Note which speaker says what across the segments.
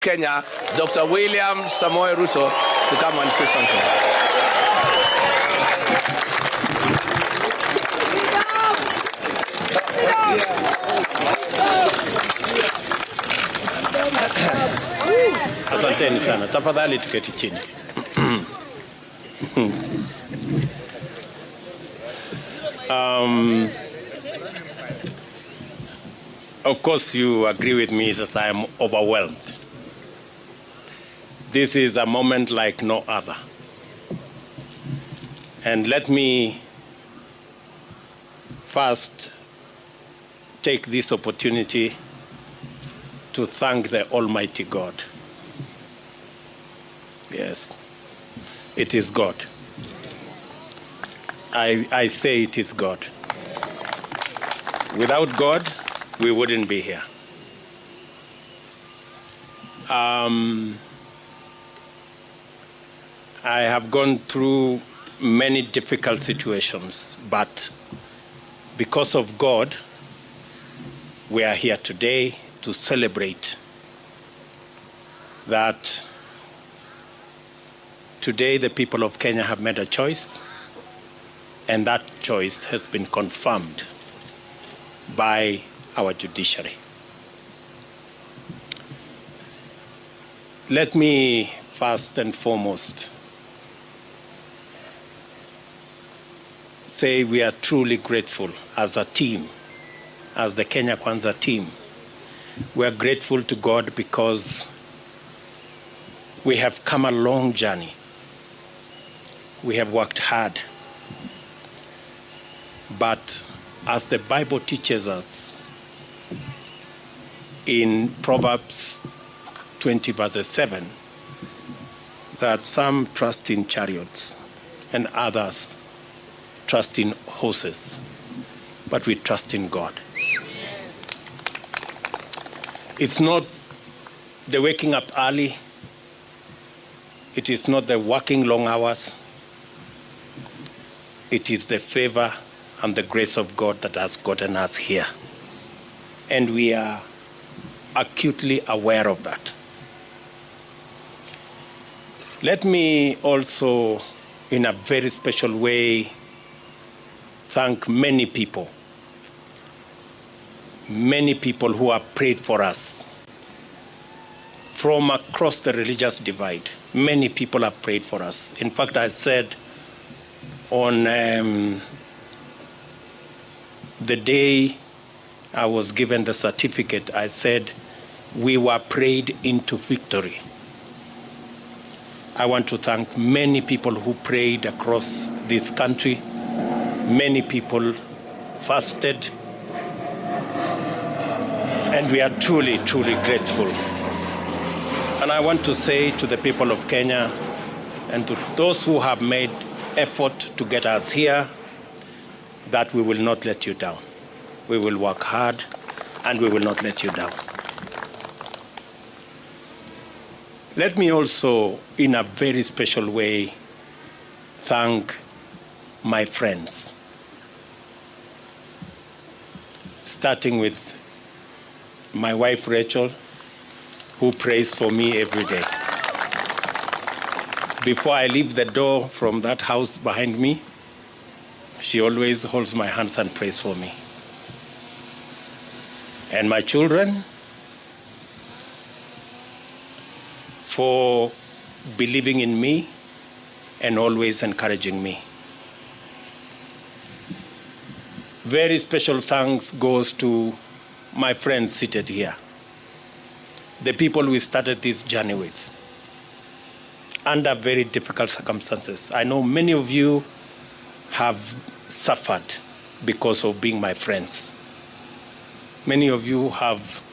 Speaker 1: Kenya, Dr. William Ruto, to come and say something.
Speaker 2: Asanteni sana. Tafadhali tuketi chini. Of course you agree with me that I am overwhelmed. This is a moment like no other. And let me first take this opportunity to thank the Almighty God. Yes, it is God. I say it is God. Without God, we wouldn't be here. I have gone through many difficult situations, but because of God, we are here today to celebrate that today the people of Kenya have made a choice, and that choice has been confirmed by our judiciary. Let me first and foremost say we are truly grateful as a team, as the Kenya Kwanza team. We are grateful to God because we have come a long journey. We have worked hard. But as the Bible teaches us in Proverbs 20 verses 7, that some trust in chariots and others trust in horses, but we trust in God. It's not the waking up early. It is not the working long hours. It is the favor and the grace of God that has gotten us here. And we are acutely aware of that. Let me also, in a very special way, thank many people who have prayed for us from across the religious divide. Many people have prayed for us. In fact, I said on the day I was given the certificate, I said, we were prayed into victory. I want to thank many people who prayed across this country. Many people fasted. And we are truly, truly grateful. And I want to say to the people of Kenya and to those who have made effort to get us here, that we will not let you down. We will work hard and we will not let you down. Let me also, in a very special way, thank my friends, starting with my wife Rachel, who prays for me every day. Before I leave the door from that house behind me, she always holds my hands and prays for me. And my children, for believing in me and always encouraging me. Very special thanks goes to my friends seated here, the people we started this journey with, under very difficult circumstances. I know many of you have suffered because of being my friends. Many of you have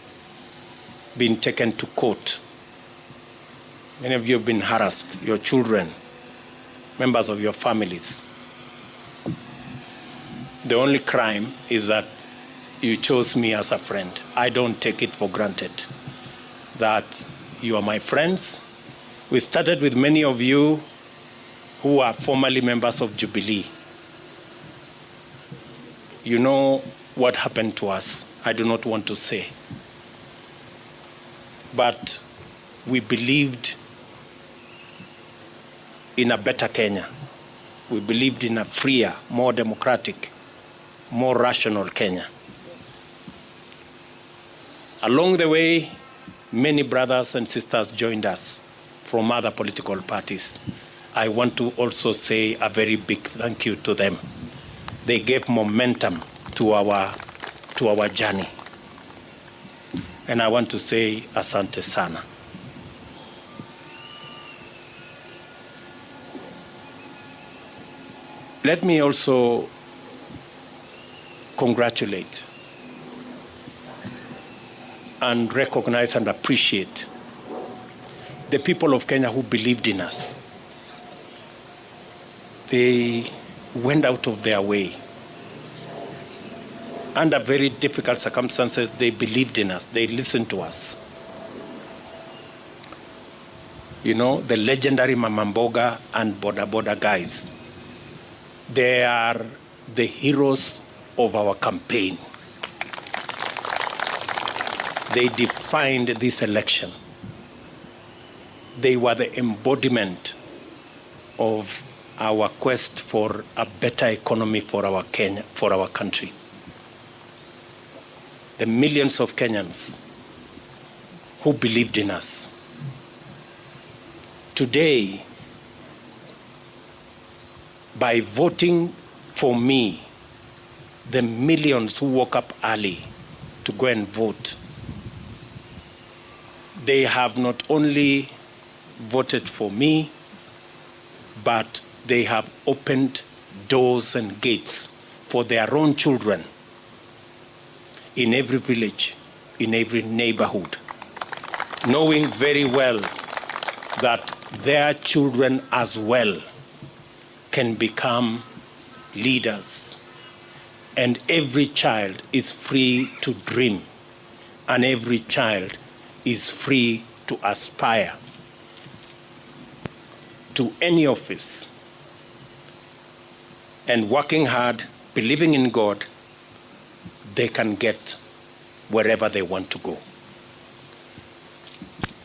Speaker 2: been taken to court. Many of you have been harassed, your children, members of your families. The only crime is that you chose me as a friend. I don't take it for granted that you are my friends. We started with many of you who are formerly members of Jubilee. You know what happened to us. I do not want to say. But we believed in a better Kenya. We believed in a freer, more democratic, more rational Kenya. Along the way, many brothers and sisters joined us from other political parties. I want to also say a very big thank you to them. They gave momentum to our journey. And I want to say asante sana. Let me also congratulate and recognize and appreciate the people of Kenya who believed in us. They went out of their way. Under very difficult circumstances, they believed in us. They listened to us. You know, the legendary Mamamboga and Boda Boda guys, they are the heroes of our campaign. They defined this election. They were the embodiment of our quest for a better economy for our Kenya, for our country. The millions of Kenyans who believed in us. Today, by voting for me, the millions who woke up early to go and vote, they have not only voted for me, but they have opened doors and gates for their own children in every village, in every neighborhood, knowing very well that their children as well can become leaders. And every child is free to dream, and every child is free to aspire to any office. And working hard, believing in God, they can get wherever they want to go.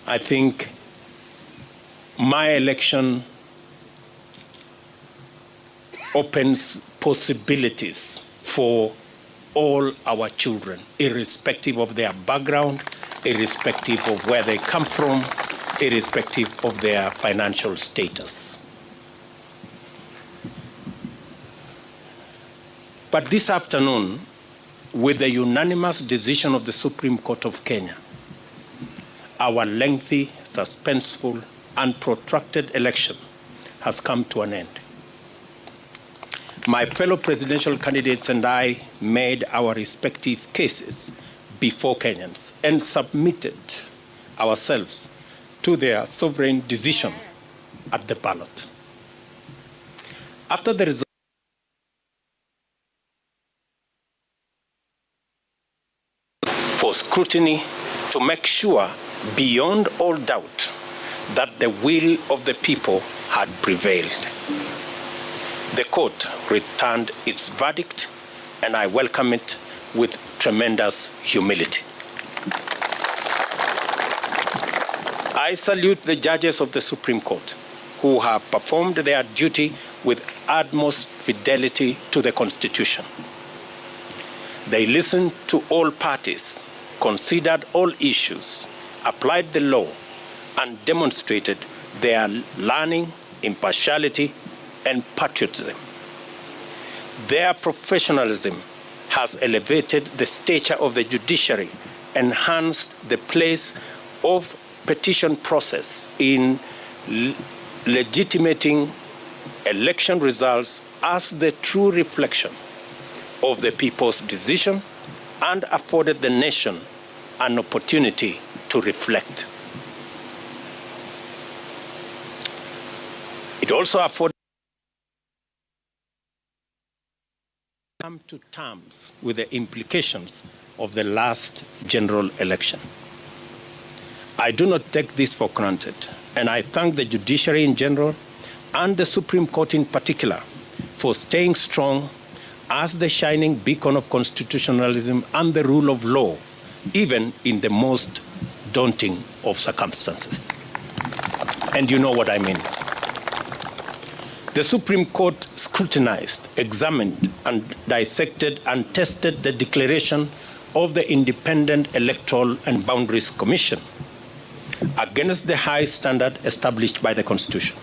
Speaker 2: I think my election opens possibilities for all our children, irrespective of their background, irrespective of where they come from, irrespective of their financial status. But this afternoon, with the unanimous decision of the Supreme Court of Kenya, our lengthy, suspenseful, and protracted election has come to an end. My fellow presidential candidates and I made our respective cases before Kenyans and submitted ourselves to their sovereign decision at the ballot. After the result for scrutiny to make sure beyond all doubt that the will of the people had prevailed, the court returned its verdict, and I welcome it with tremendous humility. I salute the judges of the Supreme Court who have performed their duty with utmost fidelity to the Constitution. They listened to all parties, considered all issues, applied the law, and demonstrated their learning, impartiality, and patriotism. Their professionalism has elevated the stature of the judiciary, enhanced the place of petition process in legitimating election results as the true reflection of the people's decision, and afforded the nation an opportunity to reflect. It also afforded come to terms with the implications of the last general election. I do not take this for granted, and I thank the judiciary in general and the Supreme Court in particular for staying strong as the shining beacon of constitutionalism and the rule of law, even in the most daunting of circumstances. And you know what I mean. The Supreme Court scrutinized, examined, and dissected and tested the declaration of the Independent Electoral and Boundaries Commission against the high standard established by the Constitution.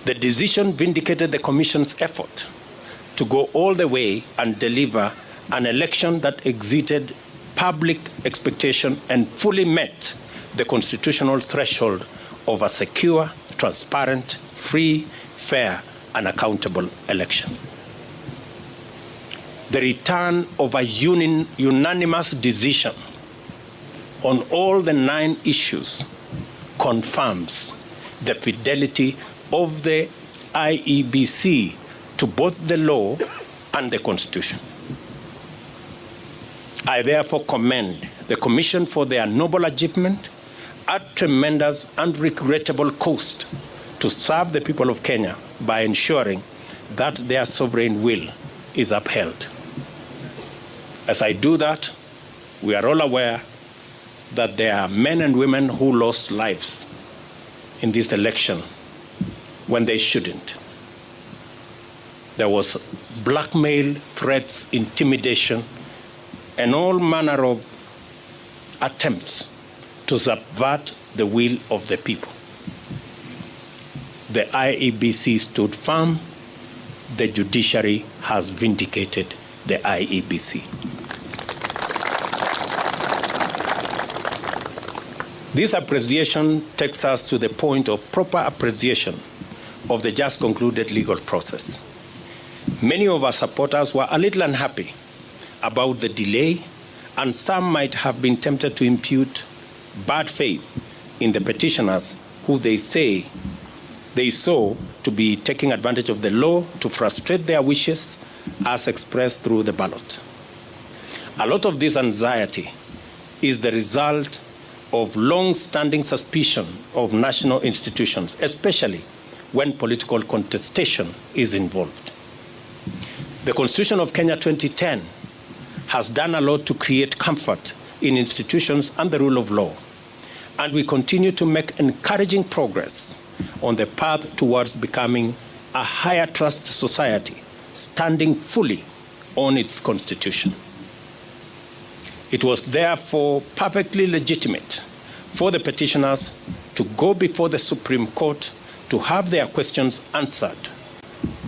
Speaker 2: The decision vindicated the Commission's effort to go all the way and deliver an election that exceeded public expectation and fully met the constitutional threshold of a secure, transparent, free, fair, and accountable election. The return of a unanimous decision on all the 9 issues confirms the fidelity of the IEBC to both the law and the Constitution. I therefore commend the Commission for their noble achievement at tremendous and regrettable cost to serve the people of Kenya by ensuring that their sovereign will is upheld. As I do that, we are all aware that there are men and women who lost lives in this election when they shouldn't. There was blackmail, threats, intimidation, and all manner of attempts to subvert the will of the people. The IEBC stood firm. The judiciary has vindicated the IEBC. This appreciation takes us to the point of proper appreciation of the just concluded legal process. Many of our supporters were a little unhappy about the delay, and some might have been tempted to impute bad faith in the petitioners who they say they saw to be taking advantage of the law to frustrate their wishes as expressed through the ballot. A lot of this anxiety is the result of long-standing suspicion of national institutions, especially when political contestation is involved. The Constitution of Kenya 2010 has done a lot to create comfort in institutions and the rule of law, and we continue to make encouraging progress on the path towards becoming a higher trust society, standing fully on its constitution. It was therefore perfectly legitimate for the petitioners to go before the Supreme Court to have their questions answered,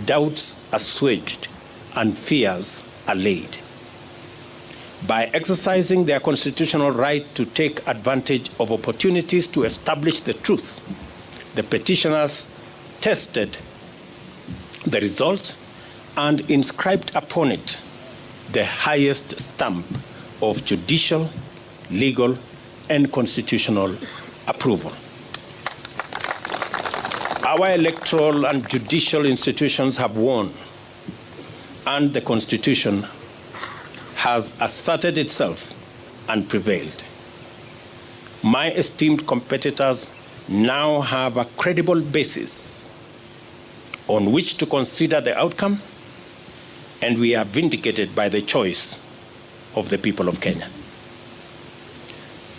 Speaker 2: doubts assuaged, and fears allayed. By exercising their constitutional right to take advantage of opportunities to establish the truth, the petitioners tested the result and inscribed upon it the highest stamp of judicial, legal, and constitutional approval. Our electoral and judicial institutions have won, and the Constitution has asserted itself and prevailed. My esteemed competitors now have a credible basis on which to consider the outcome, and we are vindicated by the choice of the people of Kenya.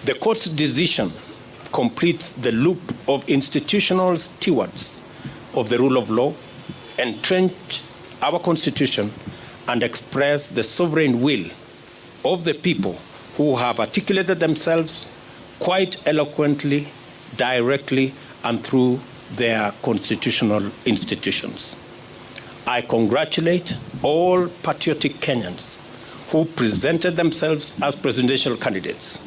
Speaker 2: The court's decision completes the loop of institutional stewards of the rule of law, entrench our Constitution, and express the sovereign will of the people who have articulated themselves quite eloquently, directly, and through their constitutional institutions. I congratulate all patriotic Kenyans who presented themselves as presidential candidates.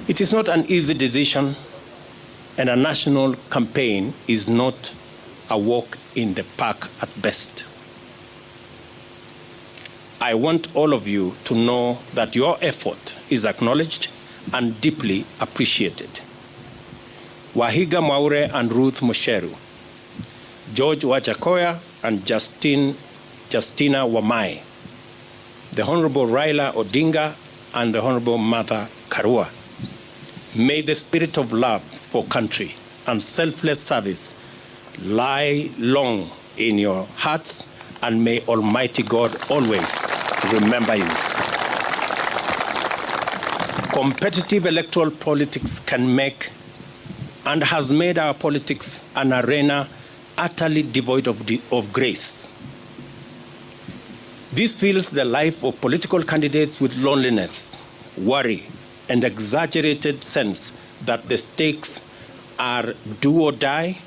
Speaker 2: It is not an easy decision, and a national campaign is not a walk in the park at best. I want all of you to know that your effort is acknowledged and deeply appreciated. Wahiga Mwaure and Ruth Musheru, George Wajakoya and Justina Wamai, the Honorable Raila Odinga and the Honorable Martha Karua. May the spirit of love for country and selfless service lie long in your hearts, and may Almighty God always remember you. Competitive electoral politics can make and has made our politics an arena utterly devoid of grace. This fills the life of political candidates with loneliness, worry, and exaggerated sense that the stakes are do or die,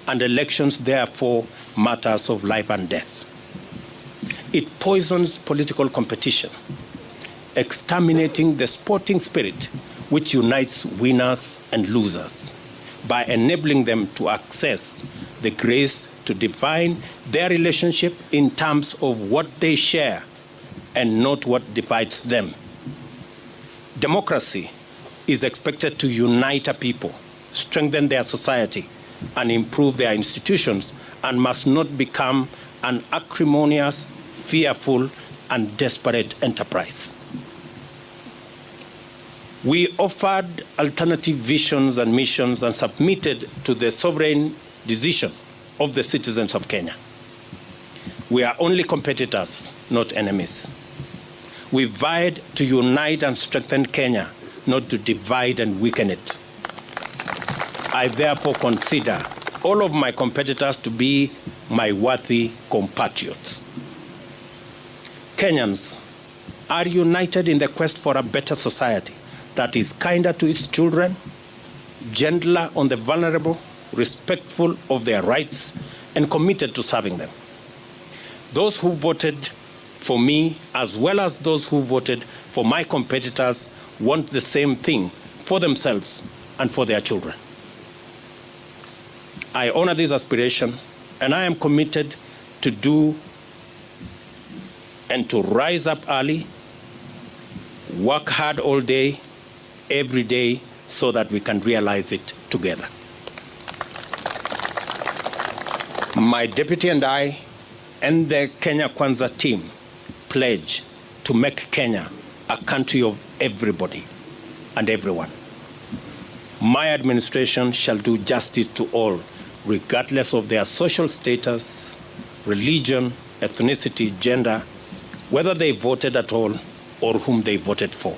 Speaker 2: and elections therefore matters of life and death. It poisons political competition, exterminating the sporting spirit which unites winners and losers by enabling them to access the grace to define their relationship in terms of what they share and not what divides them. Democracy is expected to unite a people, strengthen their society, and improve their institutions, and must not become an acrimonious, fearful, and desperate enterprise. We offered alternative visions and missions and submitted to the sovereign decision of the citizens of Kenya. We are only competitors, not enemies. We vied to unite and strengthen Kenya, not to divide and weaken it. I therefore consider all of my competitors to be my worthy compatriots. Kenyans are united in the quest for a better society that is kinder to its children, gentler on the vulnerable, respectful of their rights, and committed to serving them. Those who voted for me, as well as those who voted for my competitors, want the same thing for themselves and for their children. I honor this aspiration, and I am committed to do and to rise up early, work hard all day, every day, so that we can realize it together. My deputy and I and the Kenya Kwanza team pledge to make Kenya a country of everybody and everyone. My administration shall do justice to all, regardless of their social status, religion, ethnicity, gender, whether they voted at all or whom they voted for.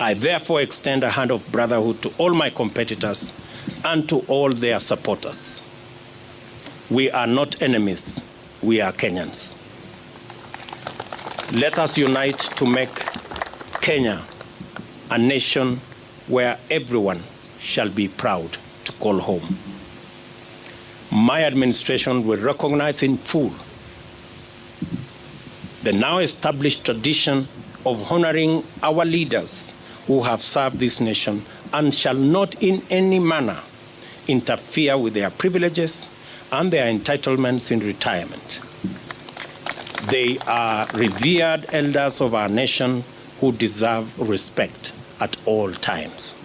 Speaker 2: I therefore extend a hand of brotherhood to all my competitors and to all their supporters. We are not enemies, we are Kenyans. Let us unite to make Kenya a nation where everyone shall be proud to call home. My administration will recognize in full the now established tradition of honoring our leaders who have served this nation and shall not in any manner interfere with their privileges and their entitlements in retirement. They are revered elders of our nation who deserve respect at all times.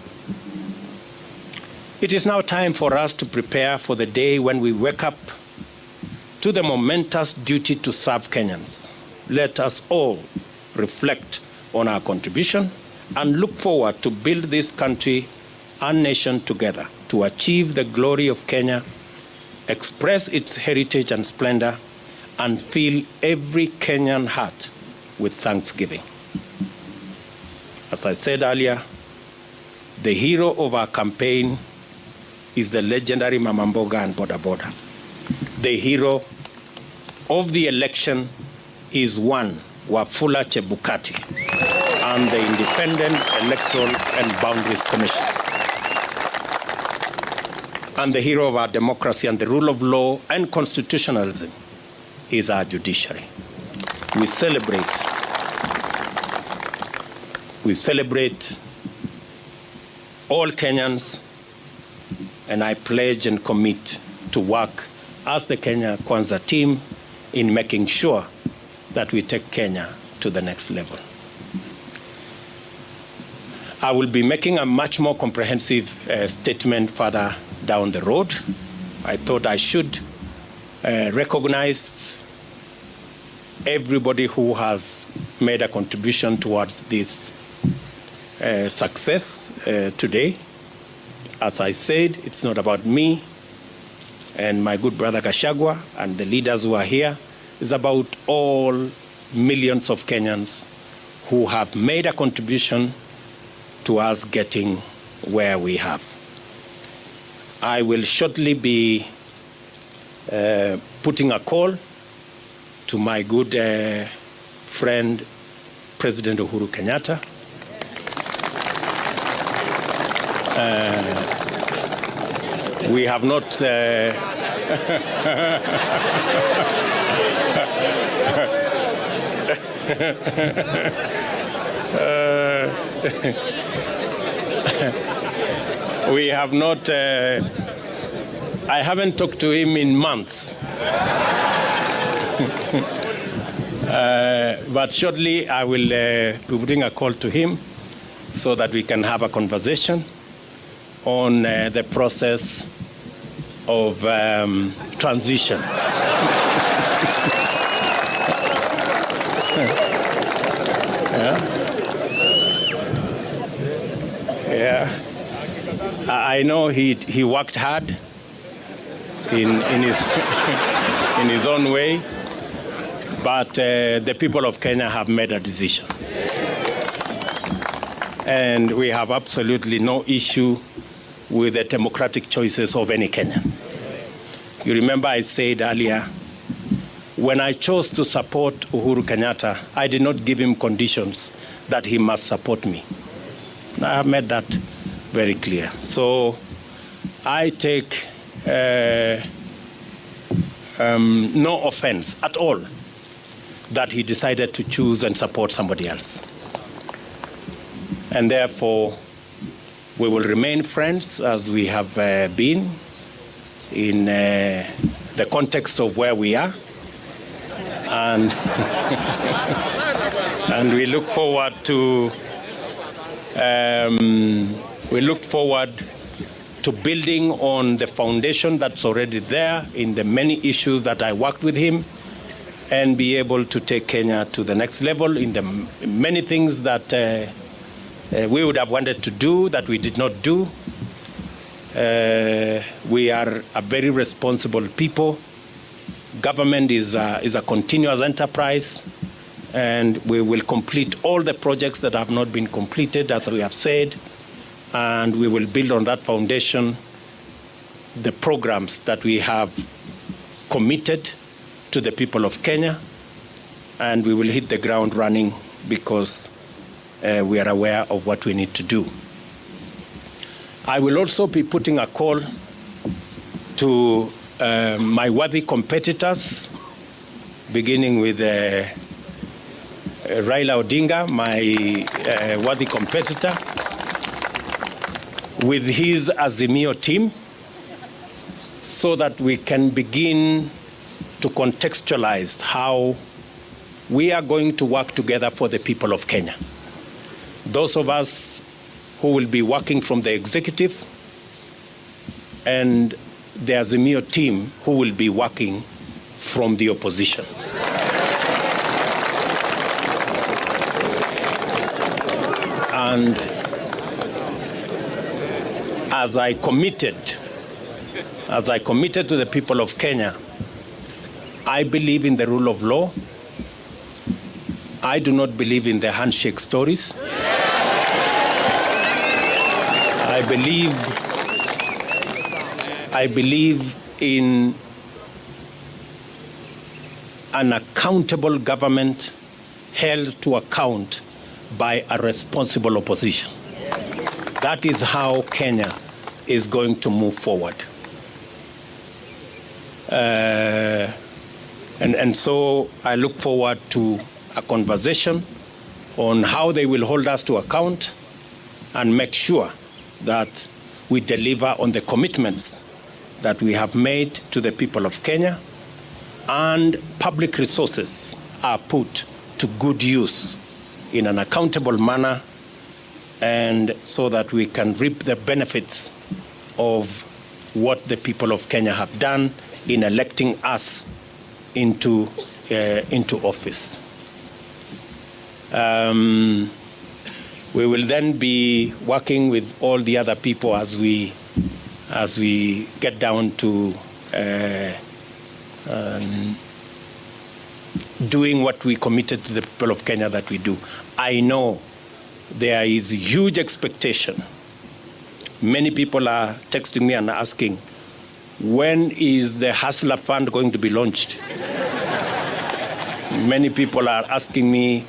Speaker 2: It is now time for us to prepare for the day when we wake up to the momentous duty to serve Kenyans. Let us all reflect on our contribution and look forward to build this country and nation together to achieve the glory of Kenya, express its heritage and splendor, and fill every Kenyan heart with thanksgiving. As I said earlier, the hero of our campaign is the legendary Mama Mboga and Boda Boda. The hero of the election is one Wafula Chebukati and the Independent Electoral and Boundaries Commission. And the hero of our democracy and the rule of law and constitutionalism is our judiciary. We celebrate all Kenyans, and I pledge and commit to work as the Kenya Kwanza team in making sure that we take Kenya to the next level. I will be making a much more comprehensive statement further down the road. I thought I should recognize everybody who has made a contribution towards this success today. As I said, it's not about me and my good brother Gachagua and the leaders who are here. It's about all millions of Kenyans who have made a contribution to us getting where we have. I will shortly be putting a call to my good friend, President Uhuru Kenyatta. We have not we have not I haven't talked to him in months. But shortly I will be putting a call to him so that we can have a conversation on the process of transition. Yeah. I know he worked hard in his in his own way, but the people of Kenya have made a decision. And we have absolutely no issue with the democratic choices of any Kenyan. You remember I said earlier, when I chose to support Uhuru Kenyatta, I did not give him conditions that he must support me. I have made that very clear. So I take no offense at all that he decided to choose and support somebody else. And therefore, we will remain friends as we have been in the context of where we are. And, and we look forward to building on the foundation that's already there in the many issues that I worked with him, and be able to take Kenya to the next level in the many things that we would have wanted to do that we did not do. We are a very responsible people. Government is a continuous enterprise, and we will complete all the projects that have not been completed, as we have said, and we will build on that foundation the programs that we have committed to the people of Kenya, and we will hit the ground running because we are aware of what we need to do. I will also be putting a call to my worthy competitors, beginning with Raila Odinga, my worthy competitor, with his Azimio team, so that we can begin to contextualize how we are going to work together for the people of Kenya. Those of us who will be working from the executive, and the Azimio team who will be working from the opposition. And as I committed to the people of Kenya, I believe in the rule of law. I do not believe in the handshake stories. I believe in an accountable government held to account by a responsible opposition. That is how Kenya is going to move forward. And so I look forward to a conversation on how they will hold us to account and make sure that we deliver on the commitments that we have made to the people of Kenya, and public resources are put to good use in an accountable manner, and so that we can reap the benefits of what the people of Kenya have done in electing us into office. We will then be working with all the other people as we get down to doing what we committed to the people of Kenya that we do. I know there is huge expectation. Many people are texting me and asking, when is the Hustler Fund going to be launched? Many people are asking me,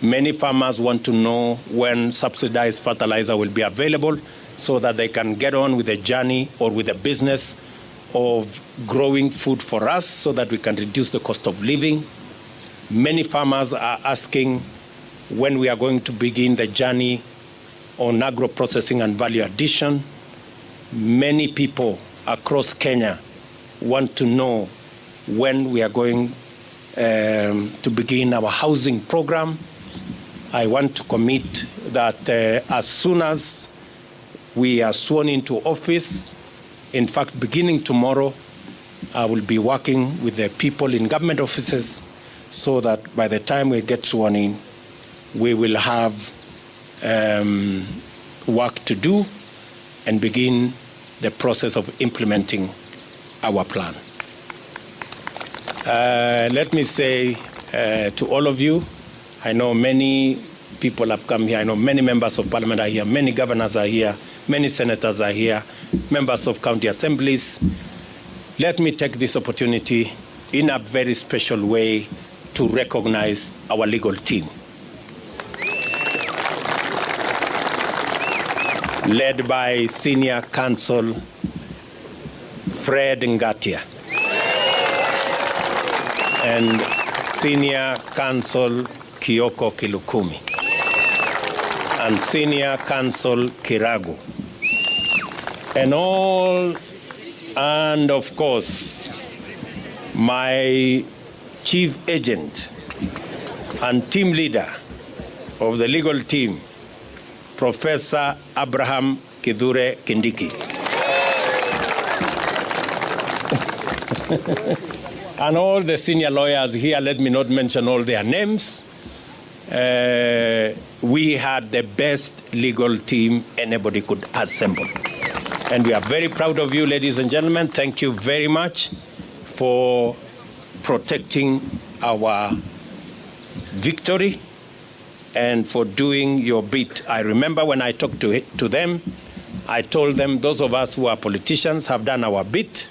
Speaker 2: many farmers want to know when subsidized fertilizer will be available so that they can get on with the journey or with the business of growing food for us so that we can reduce the cost of living. Many farmers are asking when we are going to begin the journey on agro-processing and value addition. Many people across Kenya want to know when we are going to begin our housing program. I want to commit that as soon as we are sworn into office, in fact, beginning tomorrow, I will be working with the people in government offices so that by the time we get sworn in, we will have work to do and begin the process of implementing our plan. Let me say to all of you, I know many people have come here. I know many members of parliament are here. Many governors are here. Many senators are here. Members of county assemblies. Let me take this opportunity in a very special way to recognize our legal team. Led by Senior Counsel Fred Ngatia and Senior Counsel Kioko Kilukumi and Senior Counsel Kiragu and of course my chief agent and team leader of the legal team, Professor Abraham Kithure Kindiki. And all the senior lawyers here, let me not mention all their names. We had the best legal team anybody could assemble. And we are very proud of you, ladies and gentlemen. Thank you very much for protecting our victory and for doing your bit. I remember when I talked to them, I told them those of us who are politicians have done our bit.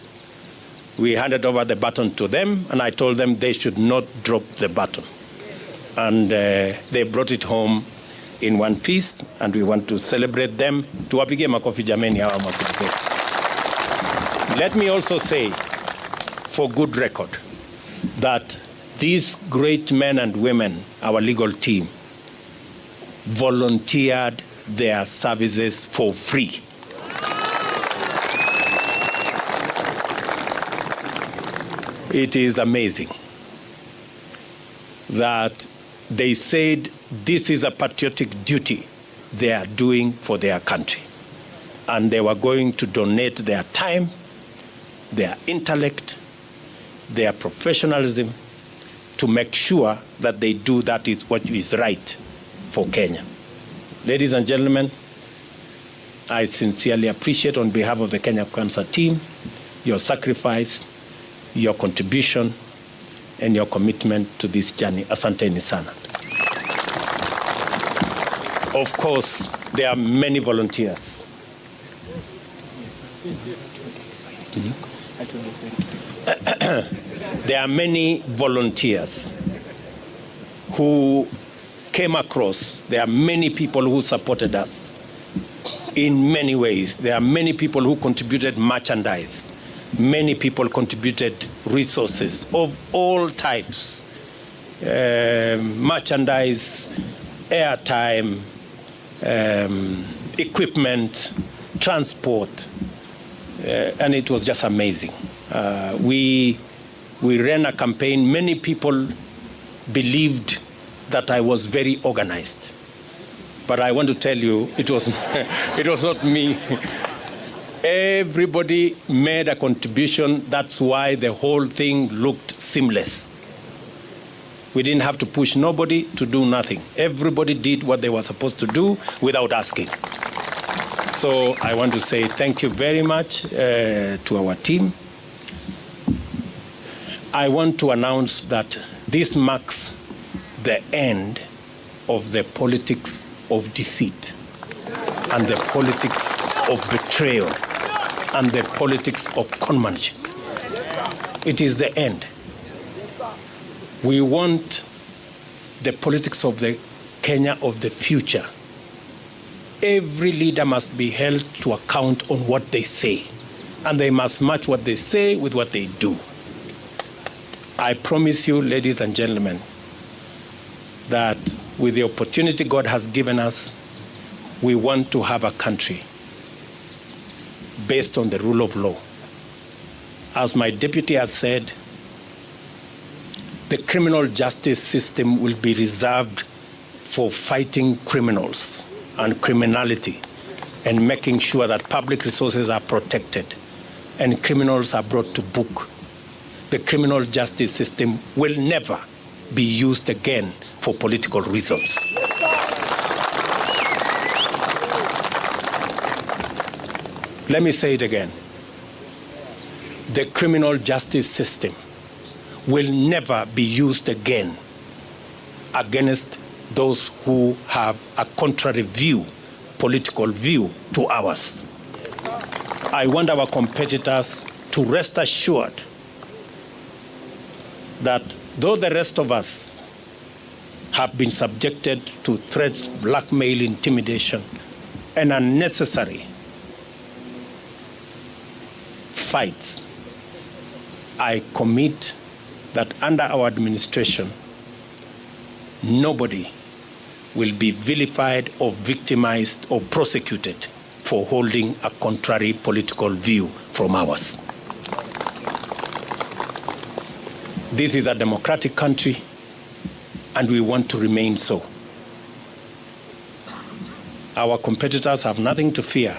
Speaker 2: We handed over the baton to them, and I told them they should not drop the baton. And they brought it home in one piece, and we want to celebrate them. Tuwapigie makofi jameni hawa makofi. Let me also say, for good record, that these great men and women, our legal team, volunteered their services for free. It is amazing that they said this is a patriotic duty they are doing for their country. And they were going to donate their time, their intellect, their professionalism to make sure that they do that is what is right for Kenya. Ladies and gentlemen, I sincerely appreciate on behalf of the Kenya Cancer team your sacrifice, your contribution, and your commitment to this journey. Asanteni sana. Of course, there are many volunteers. There are many volunteers who came across. There are many people who supported us in many ways. There are many people who contributed merchandise. Many people contributed resources of all types, merchandise, airtime, equipment, transport, and it was just amazing. We ran a campaign. Many people believed that I was very organized, but I want to tell you, it was not me. Everybody made a contribution. That's why the whole thing looked seamless. We didn't have to push nobody to do nothing. Everybody did what they were supposed to do without asking. So I want to say thank you very much to our team. I want to announce that This marks the end of the politics of deceit and the politics of betrayal and the politics of conmanship. It is the end. We want the politics of the Kenya of the future. Every leader must be held to account on what they say, and they must match what they say with what they do. I promise you, ladies and gentlemen, that with the opportunity God has given us, we want to have a country based on the rule of law. As my deputy has said, the criminal justice system will be reserved for fighting criminals and criminality and making sure that public resources are protected and criminals are brought to book. The criminal justice system will never be used again for political reasons. Let me say it again. The criminal justice system will never be used again against those who have a contrary view, political view to ours. I want our competitors to rest assured that though the rest of us have been subjected to threats, blackmail, intimidation, and unnecessary fights, I commit that under our administration, nobody will be vilified or victimized or prosecuted for holding a contrary political view from ours. This is a democratic country, and we want to remain so. Our competitors have nothing to fear,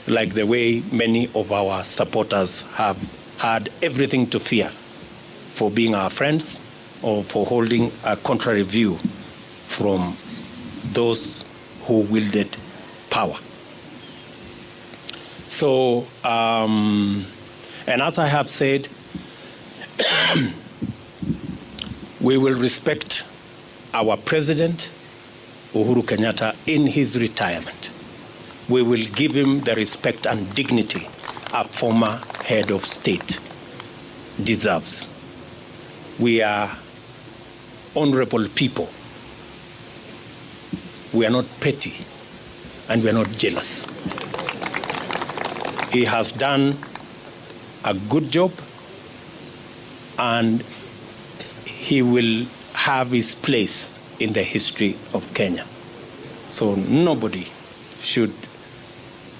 Speaker 2: like the way many of our supporters have had everything to fear for being our friends or for holding a contrary view from those who wielded power. So, and as I have said, we will respect our President, Uhuru Kenyatta, in his retirement. We will give him the respect and dignity a former head of state deserves. We are honorable people. We are not petty, and we are not jealous. He has done a good job, and he will have his place in the history of Kenya. So nobody should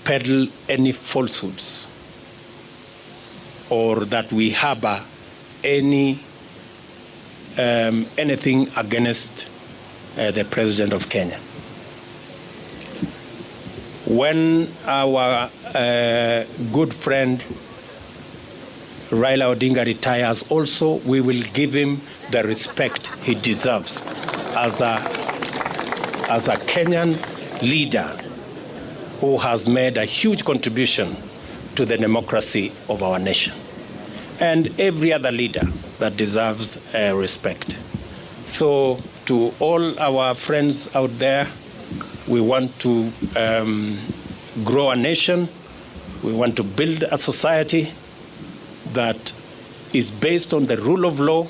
Speaker 2: peddle any falsehoods or that we harbor anything against the President of Kenya. When our good friend Raila Odinga retires also, we will give him the respect he deserves as a Kenyan leader who has made a huge contribution to the democracy of our nation, and every other leader that deserves respect. So to all our friends out there, we want to grow a nation. We want to build a society that is based on the rule of law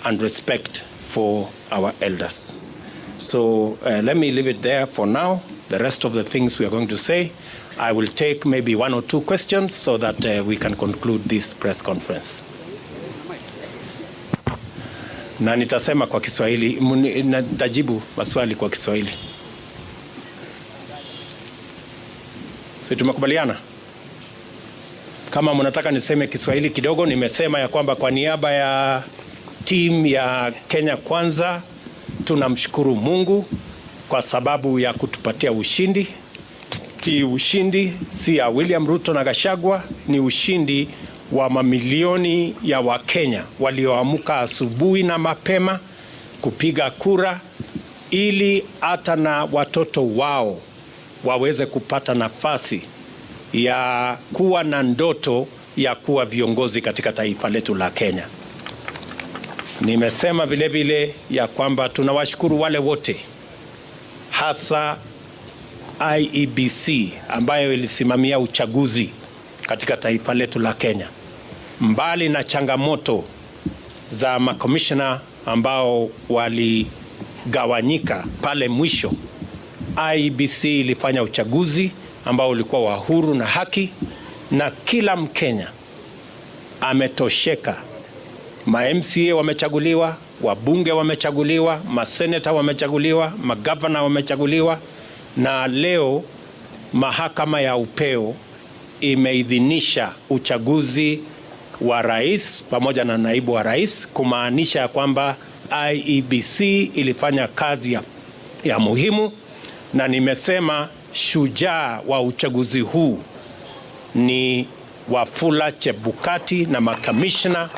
Speaker 2: and respect for our elders. So let me leave it there for now. The rest of the things we are going to say, I will take maybe one or two questions so that we can conclude this press conference. Na nitasema kwa Kiswahili, nitajibu maswali kwa Kiswahili. Si tumekubaliana? Kama mnataka niseme Kiswahili kidogo, nimesema ya kwamba kwa niaba ya team ya Kenya Kwanza tunamshukuru Mungu kwa sababu ya kutupatia ushindi. Ushindi si ya William Ruto na Gachagua, ni ushindi wa mamilioni ya Wakenya walioamka asubuhi na mapema kupiga kura ili hata na watoto wao waweze kupata nafasi ya kuwa na ndoto ya kuwa viongozi katika taifa letu la Kenya. Nimesema vile vile ya kwamba tunawashukuru wale wote, hasa IEBC ambayo ilisimamia uchaguzi katika taifa letu la Kenya. Mbali na changamoto za makomishona ambao waligawanyika pale mwisho, IEBC ilifanya uchaguzi ambao ulikuwa wa huru na haki, na kila Mkenya ametosheka. Ma-MCA wamechaguliwa, wabunge wamechaguliwa, maseneta wamechaguliwa, magavana wamechaguliwa, na leo mahakama ya upeo imeidhinisha uchaguzi wa rais pamoja na naibu wa rais, kumaanisha kwamba IEBC ilifanya kazi ya muhimu. Na nimesema shujaa wa uchaguzi huu ni Wafula Chebukati na makamishna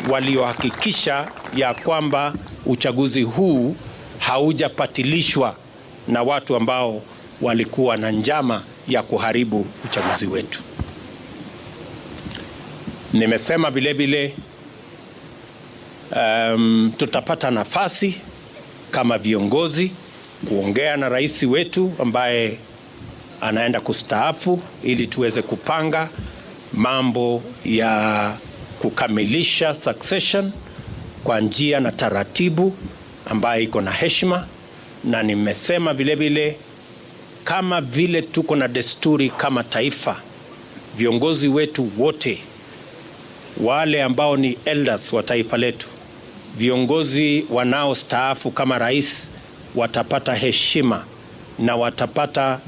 Speaker 2: waliohakikisha ya kwamba uchaguzi huu haujapatilishwa na watu ambao walikuwa na njama ya kuharibu uchaguzi wetu. Nimesema vile vile tutapata nafasi kama viongozi kuongea na rais wetu ambaye anaenda kustaafu, ili tuweze kupanga mambo ya kukamilisha succession kwa njia na taratibu ambayo iko na heshima. Na nimesema vile vile, kama vile tuko na desturi kama taifa, viongozi wetu wote, wale ambao ni elders wa taifa letu, viongozi wanaostaafu kama rais, watapata heshima na watapata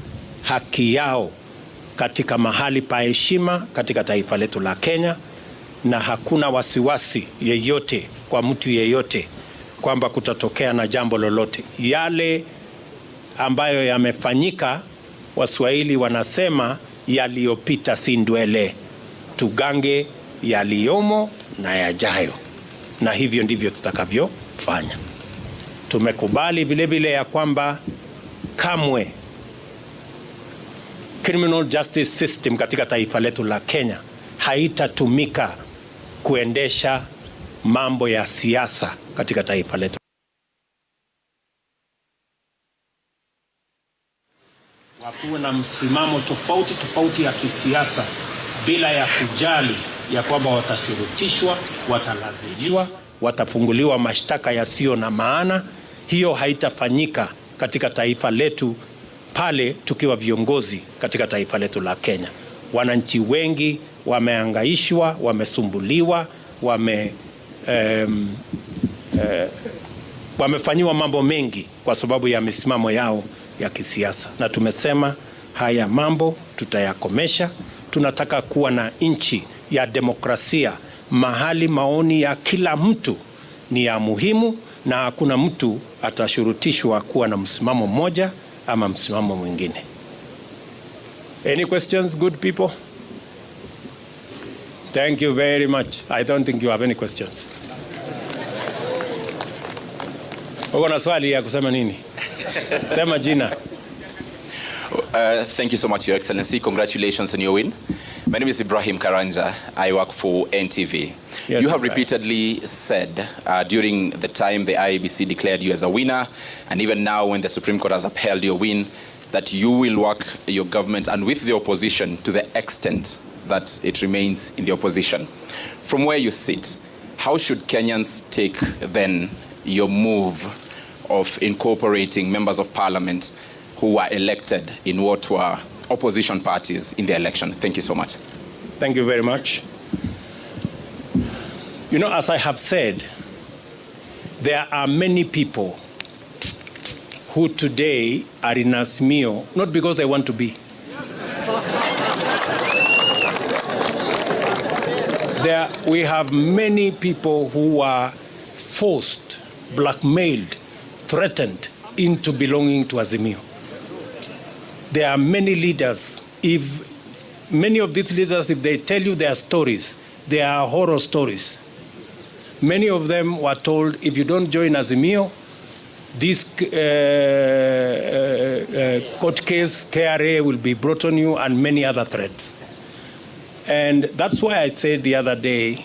Speaker 2: haki yao katika mahali pa heshima katika taifa letu la Kenya, na hakuna wasiwasi yeyote kwa mtu yeyote kwamba kutatokea na jambo lolote. Yale ambayo yamefanyika, Waswahili wanasema yaliyopita si ndwele, tugange yaliyomo na yajayo, na hivyo ndivyo tutakavyofanya. Tumekubali vile vile ya kwamba kamwe criminal justice system katika taifa letu la Kenya haitatumika kuendesha mambo ya siasa katika taifa letu. Wakuwe na msimamo tofauti ya kisiasa, bila ya kujali ya kwamba watashurutishwa, watalazimishwa, watafunguliwa mashtaka yasiyo na maana. Hiyo haitafanyika katika taifa letu pale tukiwa viongozi katika taifa letu la Kenya. Wananchi wengi wamehangaishwa, wamesumbuliwa, wamefanyiwa mambo mengi kwa sababu ya misimamo yao ya kisiasa, na tumesema haya mambo tutayakomesha. Tunataka kuwa na nchi ya demokrasia, mahali maoni ya kila mtu ni ya muhimu na hakuna mtu atashurutishwa kuwa na msimamo mmoja ama msimamo mwingine. Any questions, good people? Thank you very much. I don't think you have any questions. Uko na swali ya kusema nini? Sema jina.
Speaker 3: Thank you so much, Your Excellency. Congratulations on your win. My name is Ibrahim Karanja. I work for NTV.
Speaker 2: Yes,
Speaker 3: you have
Speaker 2: right.
Speaker 3: repeatedly said during the time the IEBC declared you as a winner, and even now when the Supreme Court has upheld your win, that you will work your government and with the opposition to the extent that it remains in the opposition. From where you sit, how should Kenyans take then your move of incorporating members of parliament who were elected in what were opposition parties in the election? Thank you so much.
Speaker 2: Thank you very much. You know, as I have said, there are many people who today are in Azimio, not because they want to be. We have many people who are forced, blackmailed, threatened into belonging to Azimio. There are many leaders. If many of these leaders, if they tell you their stories, they are horror stories. Many of them were told, if you don't join Azimio, this court case, KRA, will be brought on you, and many other threats. And that's why I said the other day,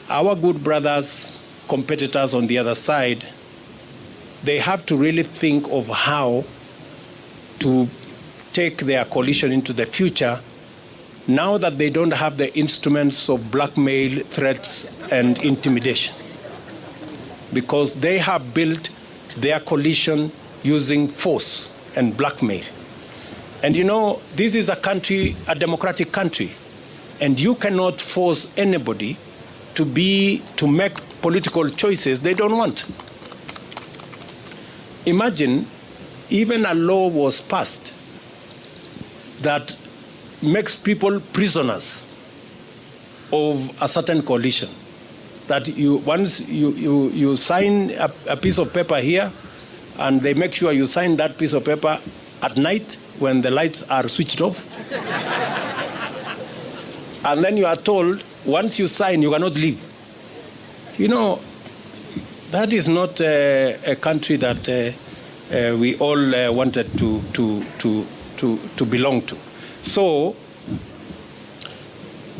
Speaker 2: our good brothers competitors on the other side, they have to really think of how to take their coalition into the future now that they don't have the instruments of blackmail, threats, and intimidation. Because they have built their coalition using force and blackmail. And you know, this is a country, a democratic country, and you cannot force anybody to make political choices they don't want. Imagine even a law was passed that makes people prisoners of a certain coalition. That once you sign a piece of paper here, and they make sure you sign that piece of paper at night when the lights are switched off. And then you are told, once you sign, you cannot leave. You know, that is not a country that we all wanted to belong to. So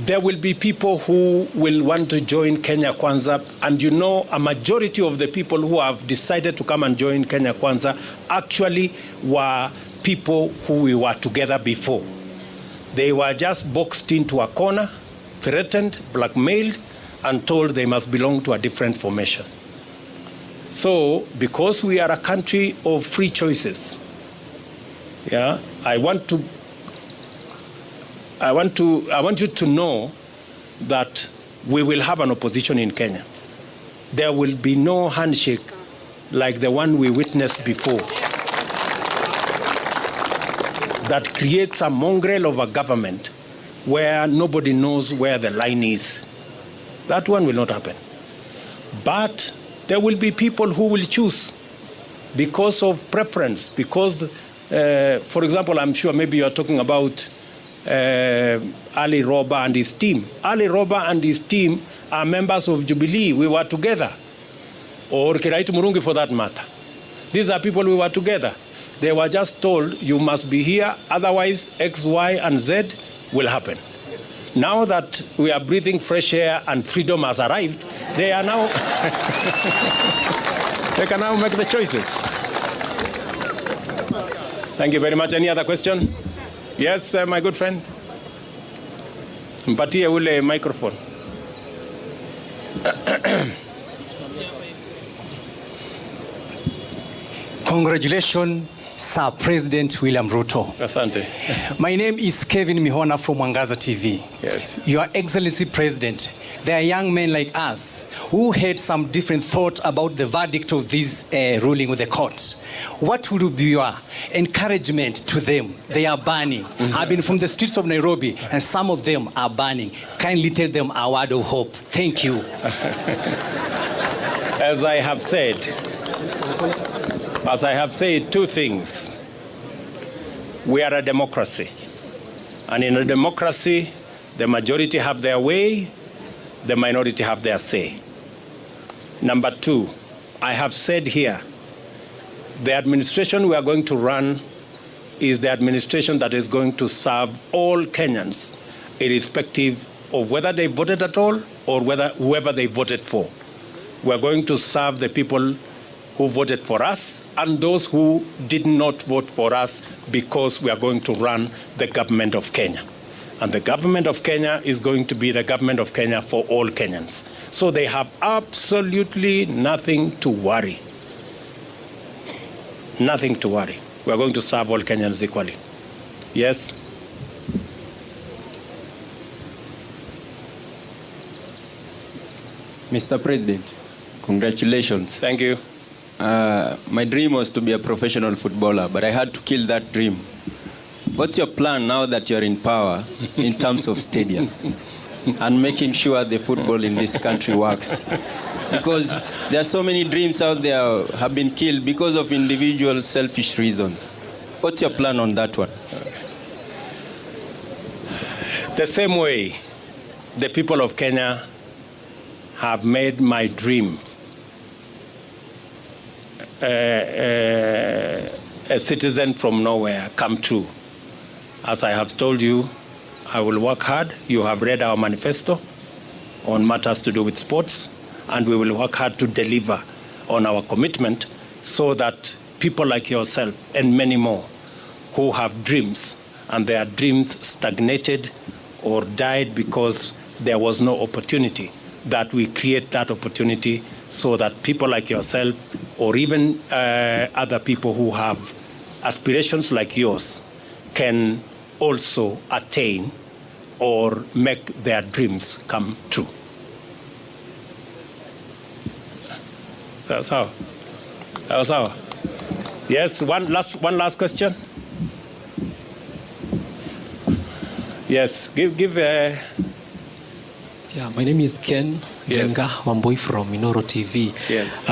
Speaker 2: there will be people who will want to join Kenya Kwanza, and you know, a majority of the people who have decided to come and join Kenya Kwanza actually were people who we were together before. They were just boxed into a corner, threatened, blackmailed, and told they must belong to a different formation. So, because we are a country of free choices, I want you to know that we will have an opposition in Kenya. There will be no handshake like the one we witnessed before that creates a mongrel of a government where nobody knows where the line is. That one will not happen. But there will be people who will choose because of preference, because, for example, I'm sure maybe you're talking about Ali Roba and his team. Ali Roba and his team are members of Jubilee. We were together. Or Kiraitu Murungi for that matter. These are people we were together. They were just told, you must be here, otherwise X, Y, and Z will happen. Now that we are breathing fresh air and freedom has arrived, they are now, they can now make the choices. Thank you very much. Any other question? Yes, my good friend. Mpatie ule microphone.
Speaker 4: Congratulations, Sir President William Ruto.
Speaker 2: Asante.
Speaker 4: My name is Kevin Mihona from Mwangaza TV.
Speaker 2: Yes.
Speaker 4: Your Excellency President, there are young men like us who had some different thoughts about the verdict of this ruling with the court. What would be your encouragement to them? They are burning. I've been from the streets of Nairobi, and some of them are burning. Kindly tell them a word of hope. Thank you.
Speaker 2: As I have said, two things. We are a democracy. And in a democracy, the majority have their way, the minority have their say. Number two, I have said here, the administration we are going to run is the administration that is going to serve all Kenyans, irrespective of whether they voted at all or whoever they voted for. We are going to serve the people who voted for us and those who did not vote for us, because we are going to run the government of Kenya. And the government of Kenya is going to be the government of Kenya for all Kenyans. So they have absolutely nothing to worry. Nothing to worry. We are going to serve all Kenyans equally. Yes?
Speaker 5: Mr. President, congratulations.
Speaker 2: Thank you.
Speaker 5: My dream was to be a professional footballer, but I had to kill that dream. What's your plan now that you're in power in terms of stadiums and making sure the football in this country works? Because there are so many dreams out there have been killed because of individual selfish reasons. What's your plan on that one?
Speaker 2: The same way the people of Kenya have made my dream a citizen from nowhere come true. As I have told you, I will work hard. You have read our manifesto on matters to do with sports. and we will work hard to deliver on our commitment so that people like yourself and many more who have dreams and their dreams stagnated or died because there was no opportunity, that we create that opportunity so that people like yourself or even other people who have aspirations like yours can also attain or make their dreams come true. That's how. That's how. Yes, one last question. Yes, give.
Speaker 6: Yeah, my name is Ken Jenga Wamboi from Minoro TV.
Speaker 2: Yes.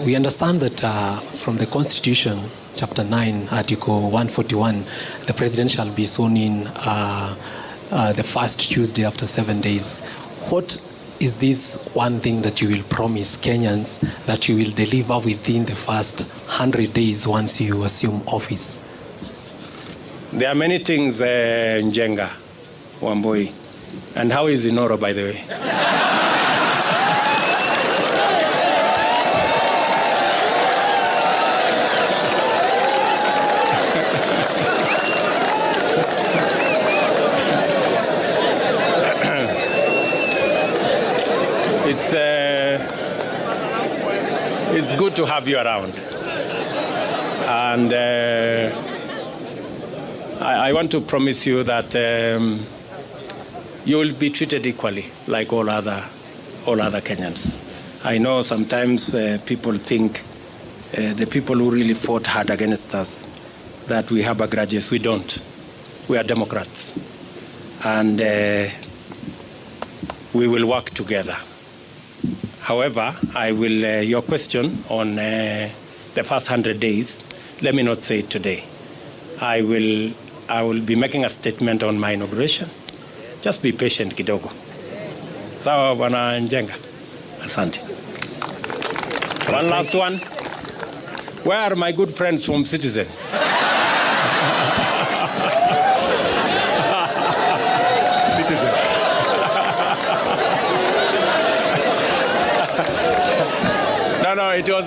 Speaker 6: We understand that from the Constitution, Chapter 9, Article 141, the President shall be sworn in the first Tuesday after 7 days. What is this one thing that you will promise Kenyans that you will deliver within the first 100 days once you assume office?
Speaker 2: There are many things, Njenga Wamboi. And how is Inoro, by the way? It's good to have you around. And I want to promise you that you will be treated equally like all other Kenyans. I know sometimes people think the people who really fought hard against us that we have grudges. We don't. We are Democrats. And we will work together. However, your question on the first 100 days, let me not say it today. I will be making a statement on my inauguration. Just be patient kidogo. Sawa Bwana Njenga. Asante. One last one. Where are my good friends from Citizen? Citizen. No, it was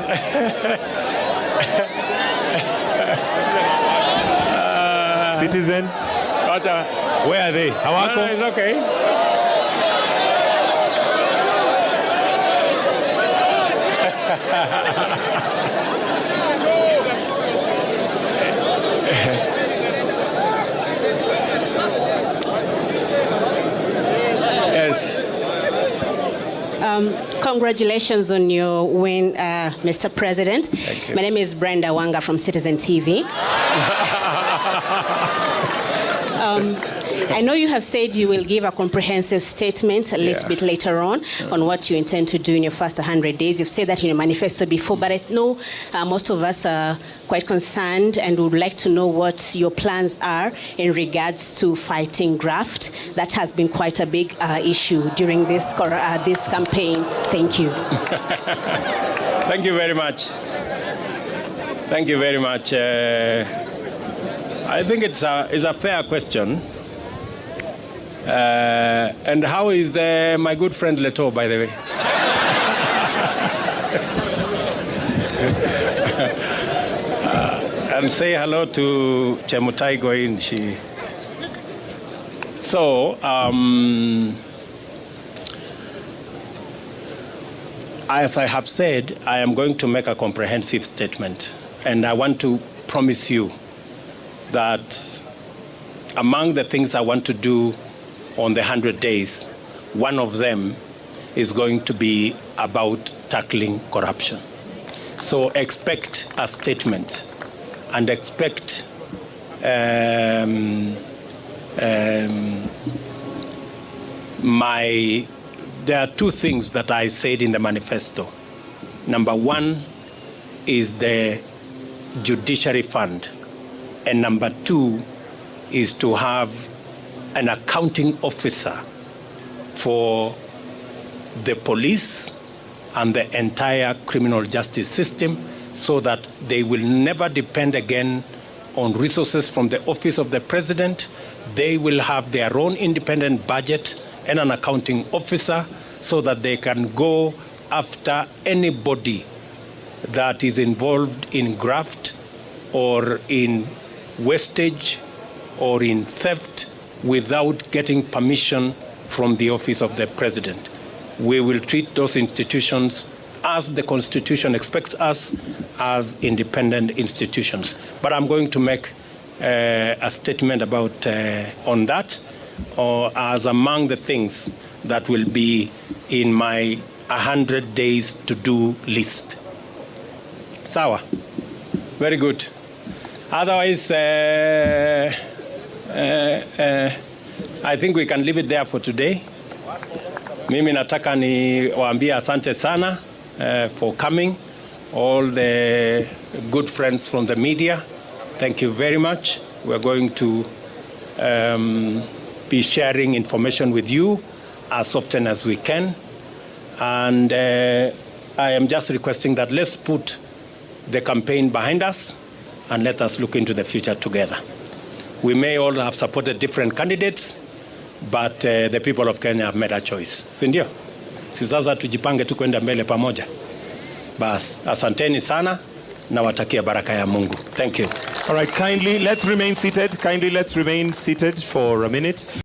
Speaker 7: Citizen. Where are they? Hawako?
Speaker 2: No, it's okay. Yes.
Speaker 8: Congratulations on your win, Mr. President.
Speaker 2: Thank you.
Speaker 8: My name is Brenda Wanga from Citizen TV. I know you have said you will give a comprehensive statement a little bit later on what you intend to do in your first 100 days. You've said that in your manifesto before, but I know most of us are quite concerned and would like to know what your plans are in regards to fighting graft. That has been quite a big issue during this campaign. Thank you.
Speaker 2: Thank you very much. Thank you very much. I think it's a fair question. And how is my good friend Leto, by the way? And say hello to Chemutai Goinchi. So, as I have said, I am going to make a comprehensive statement. And I want to promise you that among the things I want to do on the 100 days, one of them is going to be about tackling corruption. So expect a statement and expect there are two things that I said in the manifesto. Number one is the judiciary fund. And number two is to have an accounting officer for the police and the entire criminal justice system so that they will never depend again on resources from the office of the president. They will have their own independent budget and an accounting officer so that they can go after anybody that is involved in graft or in wastage or in theft without getting permission from the office of the president. We will treat those institutions as the Constitution expects us, as independent institutions. But I'm going to make a statement about on that, or as among the things that will be in my 100 days to do list. Sawa, very good. Otherwise, I think we can leave it there for today. Mimi nataka ni waambia asante sana for coming. All the good friends from the media, thank you very much. We're going to be sharing information with you as often as we can. And I am just requesting that let's put the campaign behind us and let us look into the future together. We may all have supported different candidates, but the people of Kenya have made a choice. Sindio? Sasa tujipange tu kwenda mbele pamoja. Bas, asanteni sana na watakia baraka ya Mungu. Thank you.
Speaker 7: All right, kindly let's remain seated. Kindly let's remain seated for a minute.